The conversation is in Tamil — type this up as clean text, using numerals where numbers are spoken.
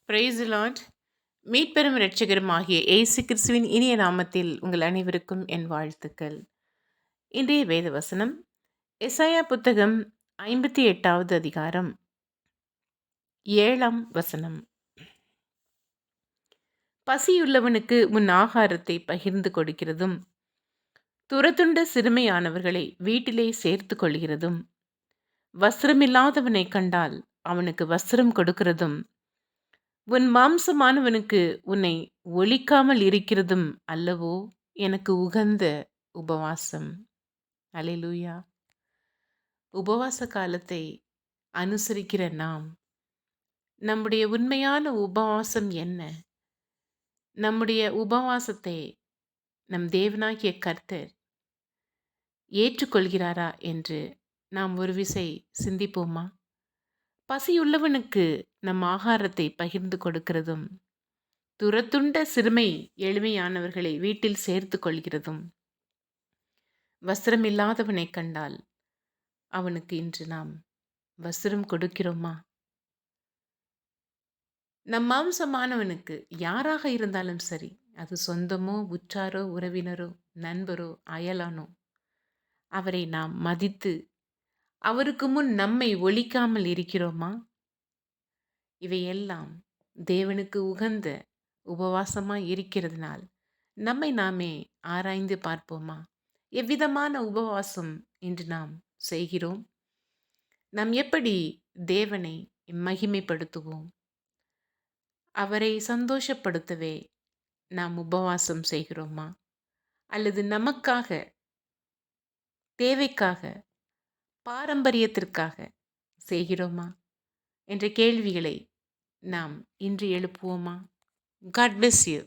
Price Lord. மீட்பெரும் இரட்சகரும் ஆகிய இயேசு கிறிஸ்துவின் இனிய நாமத்தில் உங்கள் அனைவருக்கும் என் வாழ்த்துக்கள். இன்றைய வேத வசனம் எசாயா புத்தகம் 58வது அதிகாரம் 7ஆம் வசனம். பசியுள்ளவனுக்கு உன் ஆகாரத்தை பகிர்ந்து கொடுக்கிறதும், துரத்துண்ட சிறுமையானவர்களை வீட்டிலே சேர்த்து கொள்கிறதும், வஸ்திரமில்லாதவனை கண்டால் அவனுக்கு வஸ்திரம் கொடுக்கிறதும், உன் மாம்சமானவனுக்கு உன்னை ஒளிக்காமல் இருக்கிறதும் அல்லவோ எனக்கு உகந்த உபவாசம். அல்லேலூயா. உபவாச காலத்தை அனுசரிக்கிற நாம், நம்முடைய உண்மையான உபவாசம் என்ன? நம்முடைய உபவாசத்தை நம் தேவனாகிய கர்த்தர் ஏற்றுக்கொள்கிறாரா என்று நாம் ஒரு விசை சிந்திப்போமா? பசியுள்ளவனுக்கு நம் ஆகாரத்தை பகிர்ந்து கொடுக்கிறதும், துரத்துண்ட சிறுமை எளிமையானவர்களை வீட்டில் சேர்த்து கொள்கிறதும், வஸ்திரமில்லாதவனை கண்டால் அவனுக்கு இன்று நாம் வஸ்திரம் கொடுக்கிறோமா? நம் மாம்சமானவனுக்கு யாராக இருந்தாலும் சரி, அது சொந்தமோ உற்றாரோ உறவினரோ நண்பரோ அயலானோ, அவரை நாம் மதித்து அவருக்கு முன் நம்மை ஒழிக்காமல் இருக்கிறோமா? இவையெல்லாம் தேவனுக்கு உகந்த உபவாசமாய் இருக்கிறதுனால் நம்மை நாமே ஆராய்ந்து பார்ப்போமா? எவ்விதமான உபவாசம் இன்று நாம் செய்கிறோம்? நாம் எப்படி தேவனை மகிமைப்படுத்துவோம்? அவரை சந்தோஷப்படுத்தவே நாம் உபவாசம் செய்கிறோமா? அல்லது நமக்காக, தேவைக்காக, பாரம்பரியத்திற்காக செய்கிறோமா என்ற கேள்விகளை நாம் இன்று எழுப்புவோமா? God bless you.